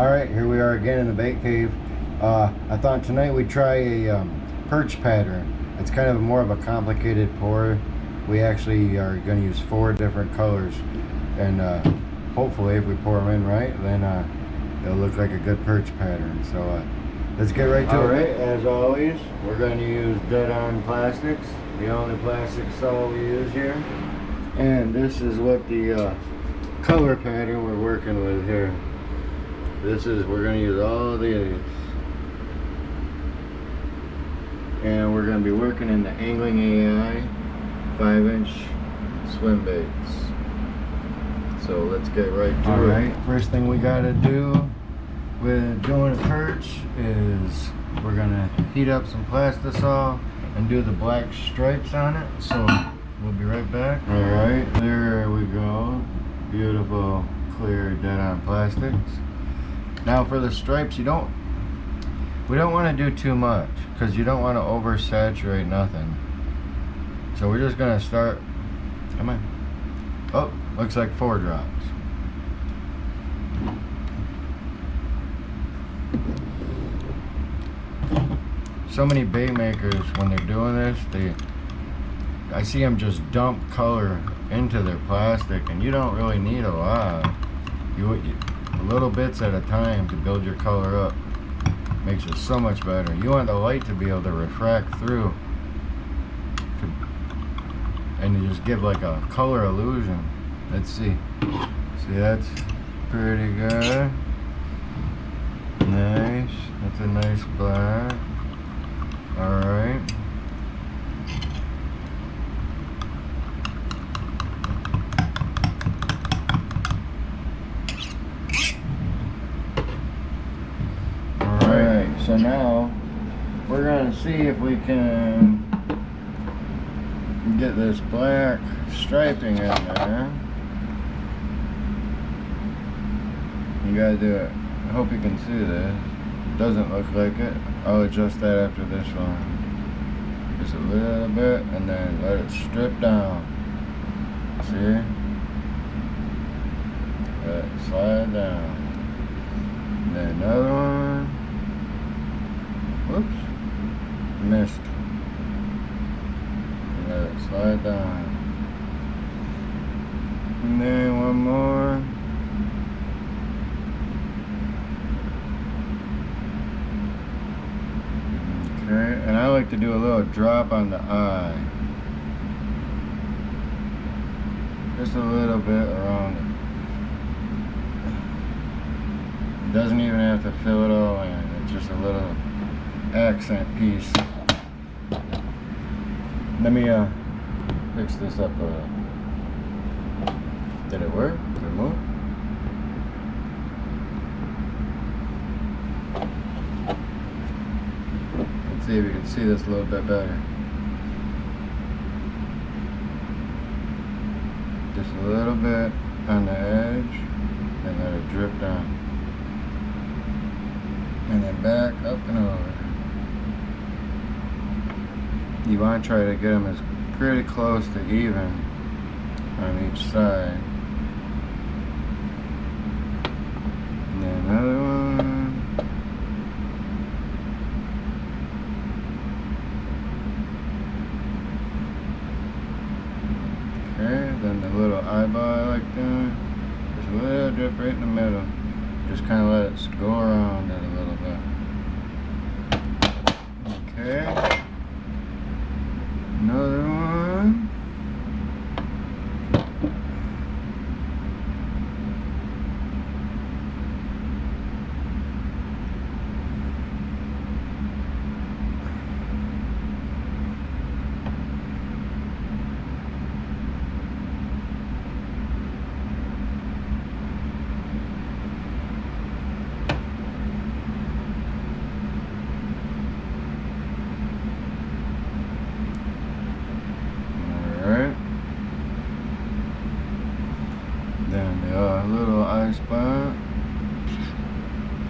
Alright, here we are again in the bait cave. I thought tonight we'd try a perch pattern. It's kind of more of a complicated pour. We actually are going to use 4 different colors, and hopefully if we pour them in right, then it'll look like a good perch pattern. So let's get right to it. Alright, as always, we're going to use dead-on plastics, the only plastic saw we use here. And this is what the color pattern we're working with here. We're going to use all of these, and we're going to be working in the Angling AI 5-inch swim baits. So let's get right to it. Alright, first thing we got to do with doing a perch is we're going to heat up some plastisol and do the black stripes on it. So we'll be right back. Alright, there we go. Beautiful clear dead-on plastics. Now for the stripes, we don't want to do too much because you don't want to oversaturate nothing. So we're just going to start, come on. Oh, looks like 4 drops. So many bait makers, when they're doing this, I see them just dump color into their plastic, and you don't really need a lot. Little bits at a time to build your color up makes it so much better. You want the light to be able to refract through and you just give like a color illusion. Let's see. See, that's pretty good. Nice. That's a nice black. Alright. So now we're going to see if we can get this black striping in there. You gotta do it. I hope you can see this. Doesn't look like it. I'll adjust that after this one. Just a little bit, and then let it strip down. See? Let it slide down. And then another one. Whoops, missed. Let it slide down. And then one more. Okay, and I like to do a little drop on the eye. Just a little bit around it. It doesn't even have to fill it all in. It's just a little accent piece. Let me fix this up. Did it work? Did it move? Let's see if we can see this a little bit better. Just a little bit on the edge, and let it drip down. And then back up and over. You want to try to get them as pretty close to even on each side. And then another one. Okay, then the little eyeball I like doing. Just a little drip right in the middle. Just kind of let it go around it a little bit. Okay. Another one. Then the little eye spot,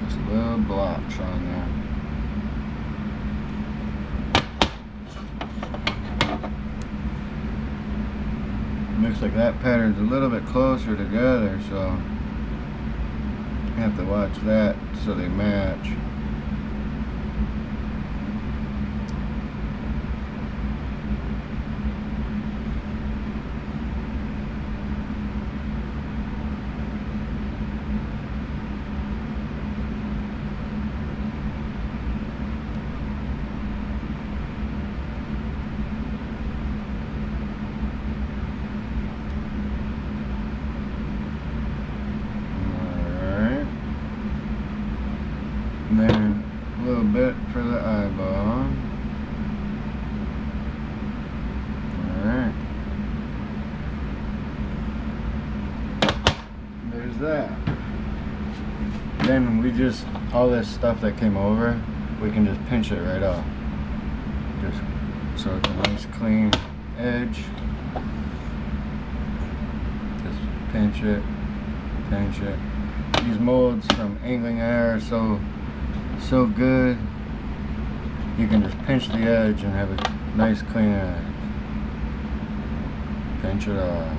just little blotch on there. Looks like that pattern's a little bit closer together, so You have to watch that so they match. And then a little bit for the eyeball. Alright. There's that. Then we just, all this stuff that came over, we can just pinch it right off. Just so it's a nice clean edge. Just pinch it, pinch it. These molds from Angling Air are so good. You can just pinch the edge and have a nice clean edge. Pinch it off.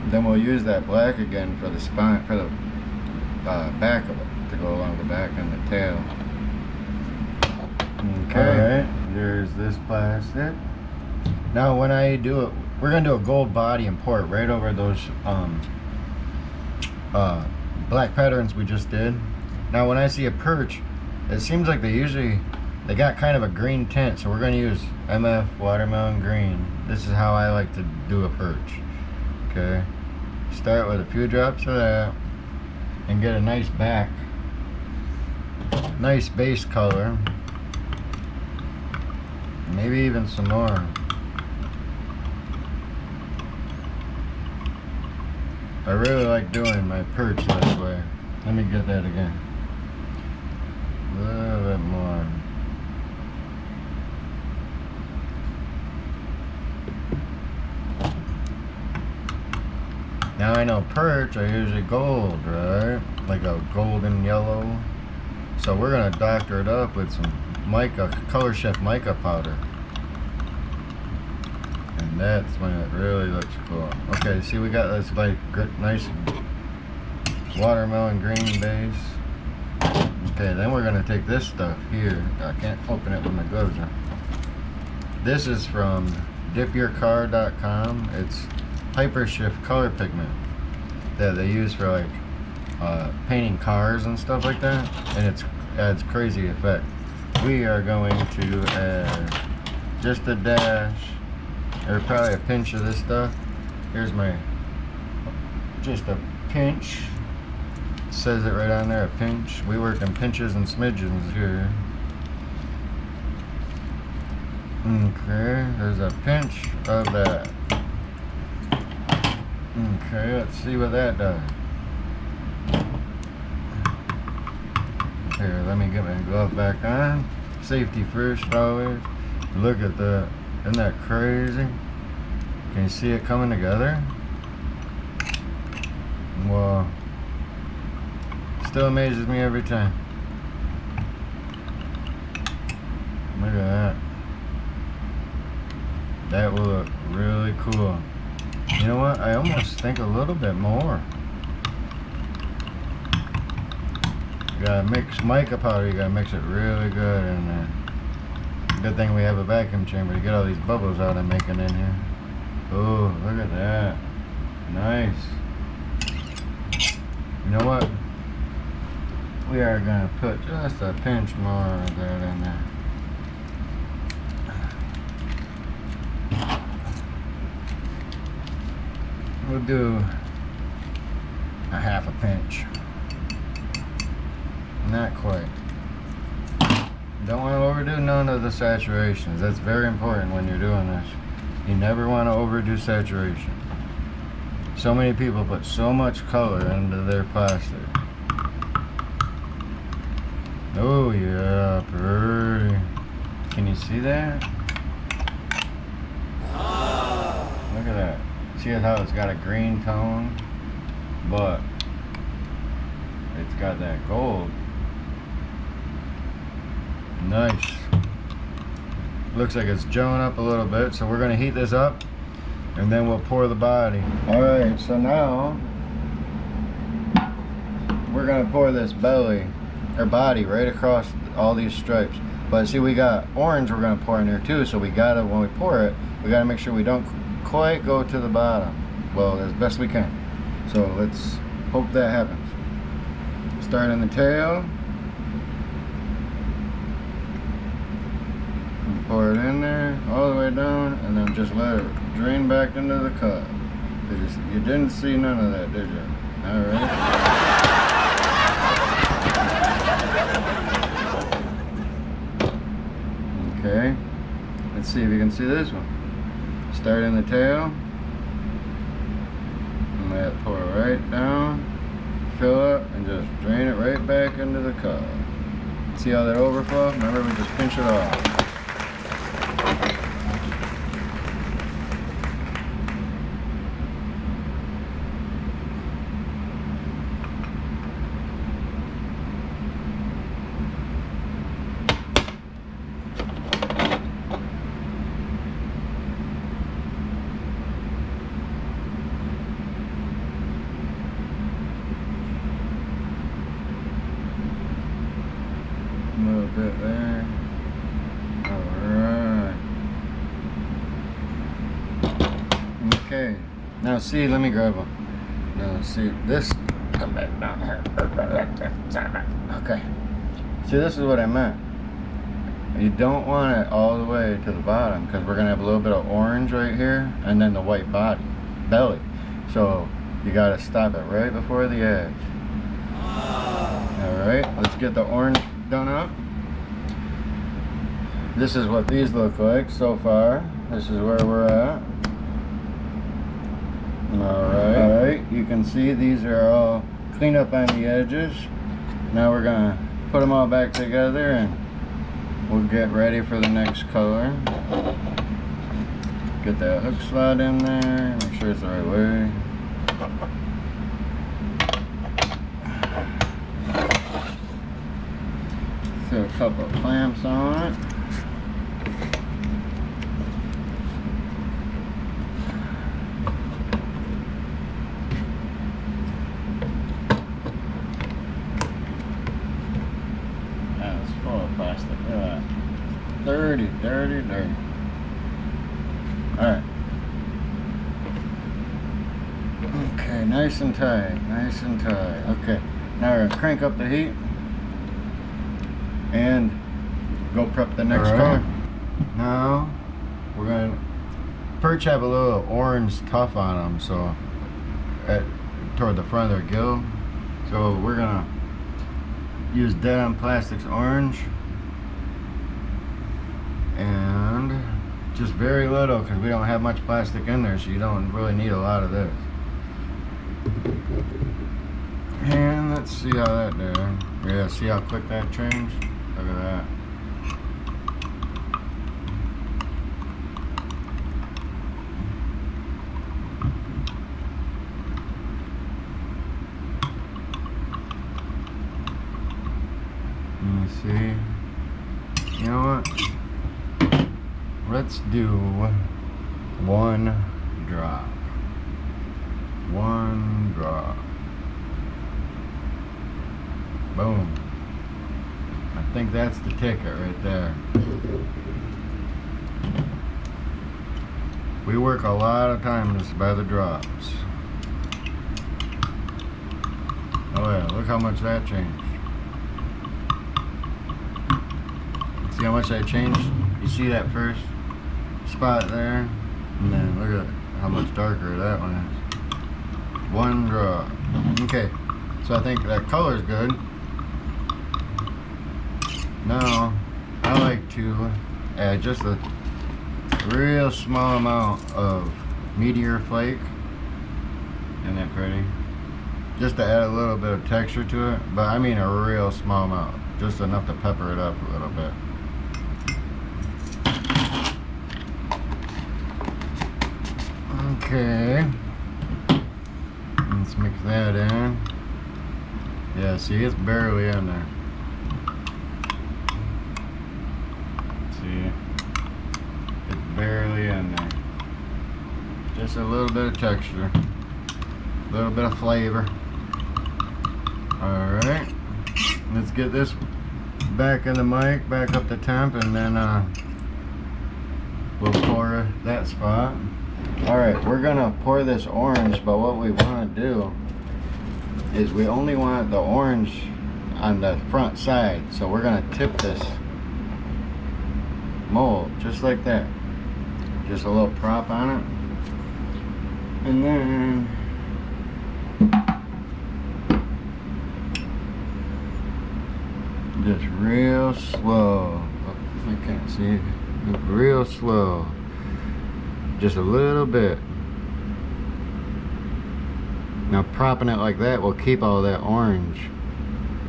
Then we'll use that black again for the spine, for the back of it, to go along the back and the tail. Okay, alright, there's this plastic. Now when I do it, we're going to do a gold body and pour it right over those black patterns we just did. Now when I see a perch, it seems like they got kind of a green tint, so we're going to use MF Watermelon Green. This is how I like to do a perch. Okay, start with a few drops of that and get a nice back, nice base color, maybe even some more. I really like doing my perch this way. Let me get that again. A little bit more. Now I know perch are usually gold, right? Like a golden yellow. So we're gonna doctor it up with some mica, Color Shift mica powder. And that's when it really looks cool. Okay, see we got this like nice watermelon green base. Okay, then we're gonna take this stuff here. I can't open it with my gloves on. This is from dipyourcar.com. It's Hyper Shift color pigment that they use for like painting cars and stuff like that, and it adds crazy effect. We are going to add just a dash, or probably a pinch of this stuff. Here's my, just a pinch. It says it right on there, a pinch. We work in pinches and smidgens here. Okay, there's a pinch of that. Okay, let's see what that does. Here, let me get my glove back on. Safety first, always. Look at that. Isn't that crazy? Can you see it coming together? Well, still amazes me every time. Look at that. That will look really cool. You know what? I almost think a little bit more. You gotta mix mica powder, you gotta mix it really good in there. Good thing we have a vacuum chamber to get all these bubbles out I'm making in here. Oh, look at that. Nice. You know what? We are gonna put just a pinch more of that in there. We'll do a half a pinch. Not quite. Don't want to overdo none of the saturations. That's very important when you're doing this. You never want to overdo saturation. So many people put so much color into their plastic. Oh yeah, pretty. Can you see that? Look at that. See how it's got a green tone, but it's got that gold. Nice. Looks like it's gelling up a little bit, so we're gonna heat this up and then we'll pour the body. All right, so now we're gonna pour this belly or body right across all these stripes. But see, we got orange we're gonna pour in there too, so we gotta, when we pour it, we gotta make sure we don't quite go to the bottom. Well, as best we can. So let's hope that happens. Start in the tail. Pour it in there, all the way down, and then just let it drain back into the cup. You didn't see none of that, did you? All right. Okay. Let's see if you can see this one. Start in the tail. And let it pour right down. Fill up and just drain it right back into the cup. See how that overflow? Remember, we just pinch it off. A little bit there. Alright. Okay. Now see, let me grab them. Now see, this. Come back down here. Okay. See, this is what I meant. You don't want it all the way to the bottom because we're going to have a little bit of orange right here and then the white belly. So you got to stop it right before the edge. Alright, let's get the orange done up. This is what these look like so far. This is where we're at. Alright, you can see these are all cleaned up on the edges. Now we're gonna put them all back together and we'll get ready for the next color. Get that hook slot in there, make sure it's the right way. Throw a couple of clamps on it. That's full of plastic. Look at that. Dirty, dirty, dirty. Alright. Okay, nice and tight, nice and tight. Okay, now we're gonna crank up the heat and go prep the next color. Now we're gonna perch have a little orange tuff on them, so toward the front of their gill. So we're gonna use Dead on Plastics orange and just very little because we don't have much plastic in there, so you don't really need a lot of this. And let's see how that did. Yeah, see how quick that changed? Look at that. Let me see. You know what? Let's do one drop. One drop. Boom. I think that's the ticket right there. We work a lot of times by the drops. Oh yeah, look how much that changed. See how much that changed? You see that first spot there? And then look at how much darker that one is. One drop. Okay, so I think that color's good. Now, I like to add just a real small amount of meteor flake. Isn't that pretty? Just to add a little bit of texture to it, but I mean a real small amount. Just enough to pepper it up a little bit. Okay. Let's mix that in. Yeah, see, it's barely in there. See, it's barely in there. Just a little bit of texture, a little bit of flavor. All right, let's get this back in the mic, back up to temp, and then we'll pour that spot. All right, we're gonna pour this orange, but what we want to do is we only want the orange on the front side. So we're gonna tip this mold just like that. Just a little prop on it. And then just real slow. Oh, I can't see it. Real slow. Just a little bit. Now propping it like that will keep all that orange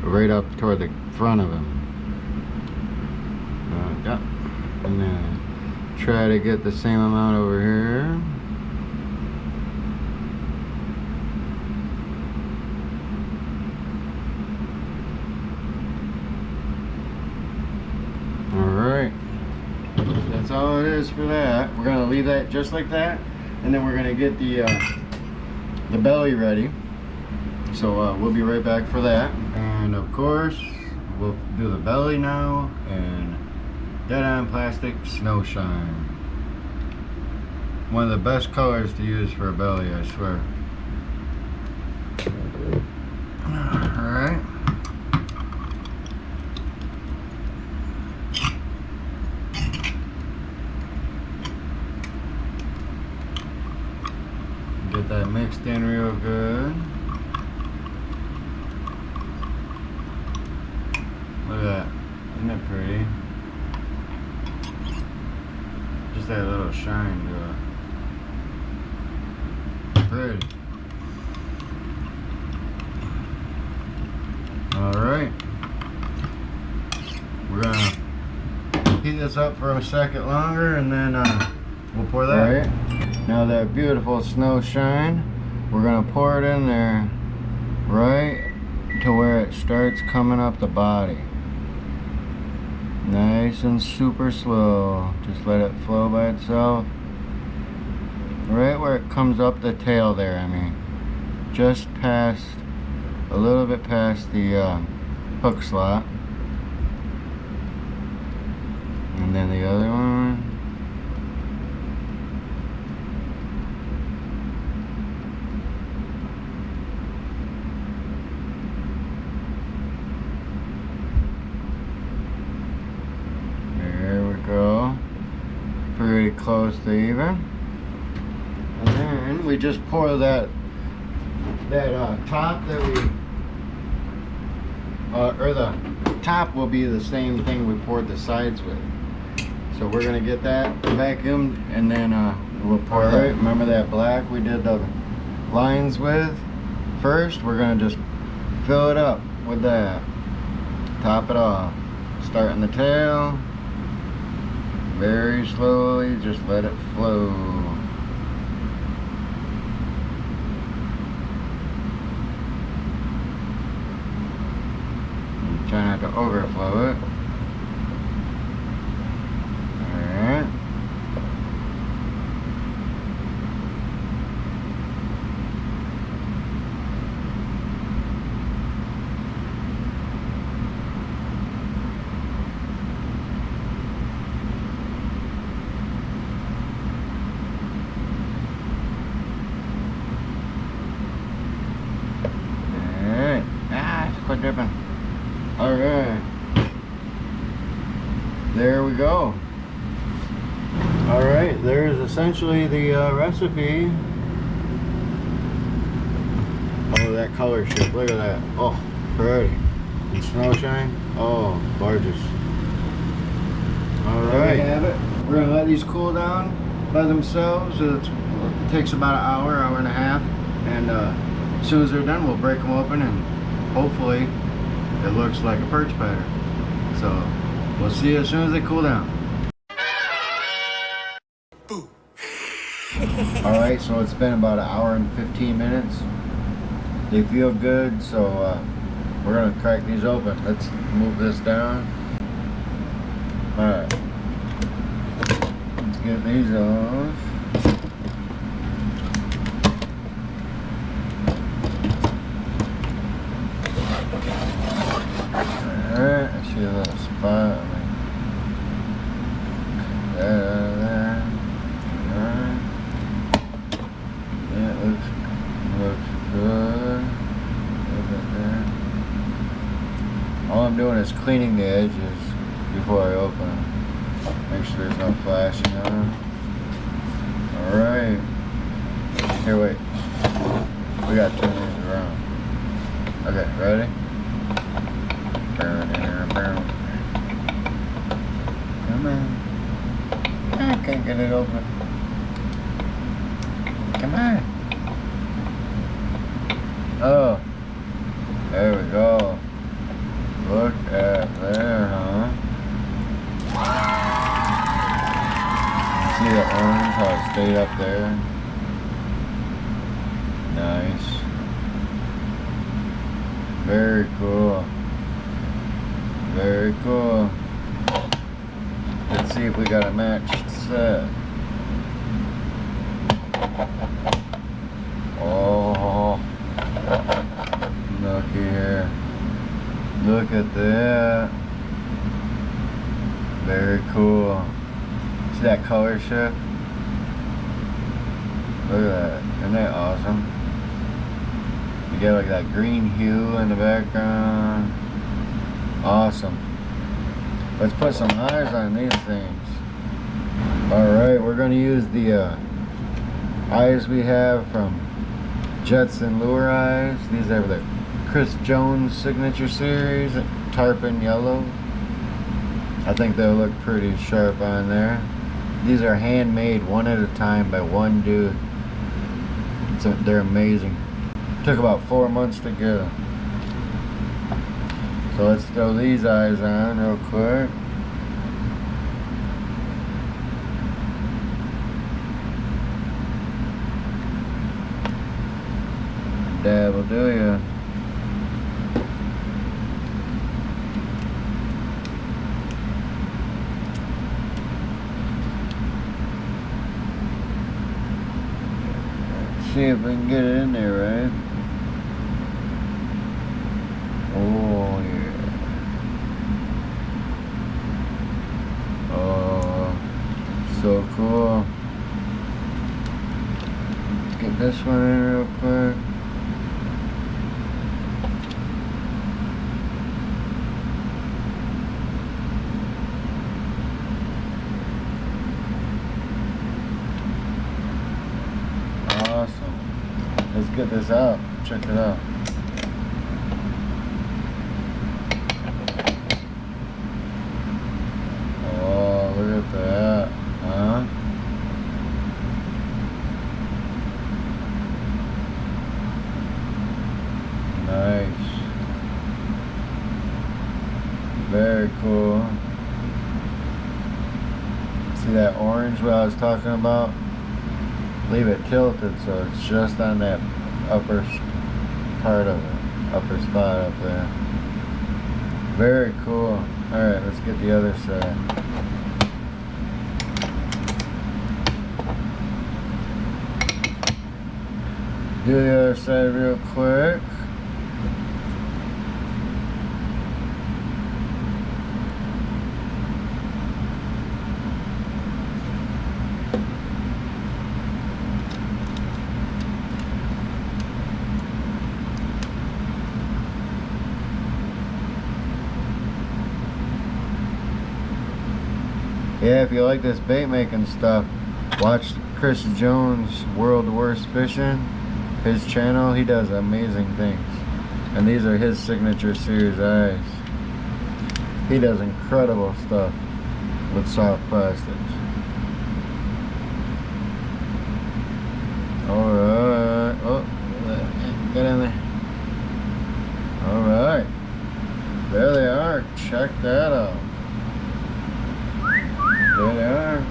right up toward the front of him. Yeah. And then try to get the same amount over here. Alright. That's all it is for that. We're gonna leave that just like that, and then we're gonna get the belly ready. So we'll be right back for that. And of course, we'll do the belly now and dead on plastic snow shine. One of the best colors to use for a belly, I swear. Alright. Get that mixed in real good. Look at that. Isn't that pretty? Just that little shine to it. Pretty. Alright. We're gonna heat this up for a second longer, and then we'll pour that. Alright. Now that beautiful snow shine, we're gonna pour it in there right to where it starts coming up the body. Nice and super slow. Just let it flow by itself. Right where it comes up the tail there, I mean. Just past, a little bit past the hook slot. And then the other one. Go pretty close to even, and then we just pour that top that we or the top will be the same thing we poured the sides with. So we're gonna get that vacuumed, and then we'll pour that. Remember that black we did the lines with first? We're gonna just fill it up with that, top it off, starting the tail. Very slowly, just let it flow. And try not to overflow it. Alright. Quit dripping. Alright. There we go. Alright, there's essentially the recipe. Oh, that color shift. Look at that. Oh, pretty. And snow shine. Oh, gorgeous. Alright. There we have it. We're going to let these cool down by themselves. It takes about an hour, hour and a half. And as soon as they're done, we'll break them open, and hopefully it looks like a perch pattern. So we'll see you as soon as they cool down. Alright, so it's been about an hour and 15 minutes. They feel good, so we're gonna crack these open. Let's move this down. Alright. Let's get these off. Alright, I see a little spot. There. Alright. Yeah, it looks good. There. All I'm doing is cleaning the edges before I open them. Make sure there's no flashing on them. Alright. Here, wait. We gotta turn these around. Okay, ready? Come on. I can't get it open. Come on. Oh. There we go. Look at there, huh? See the orange, how it stayed up there? Nice. Very cool. Very cool. Let's see if we got a matched set. Oh, looky here. Look at that. Very cool. See that color shift? Look at that. Isn't that awesome? You get like that green hue in the background. Awesome. Let's put some eyes on these things. Alright, we're going to use the eyes we have from Jetson Lure Eyes. These are the Chris Jones Signature Series, tarpon yellow. I think they'll look pretty sharp on there. These are handmade one at a time by one dude. They're amazing. Took about 4 months to get them. So let's throw these eyes on real quick. Dab will do ya. Let's see if we can get it in there, right? Oh yeah. Oh, so cool. Let's get this one in real quick. Awesome. Let's get this out. Check it out. Look at that, huh? Nice. Very cool. See that orange what I was talking about? Leave it tilted so it's just on that upper part of it, upper spot up there. Very cool. Alright, let's get the other side. Do the other side real quick. Yeah, if you like this bait making stuff, watch Chris Jones World Worst Fishing. His channel, he does amazing things. And these are his signature series eyes. He does incredible stuff with soft plastics. Alright. Oh, get in there. Alright. There they are. Check that out. There they are.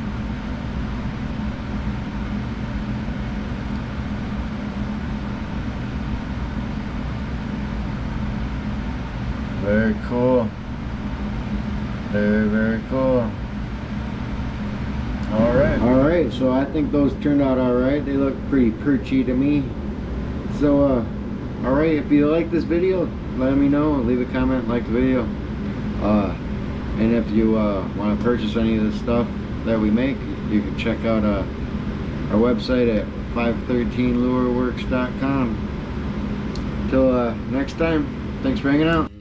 Very cool. Very, very cool. Alright, so I think those turned out alright. They look pretty perchy to me. So, alright, if you like this video, let me know. Leave a comment, like the video. And if you want to purchase any of the stuff that we make, you can check out our website at 513lureworks.com. Till next time, thanks for hanging out.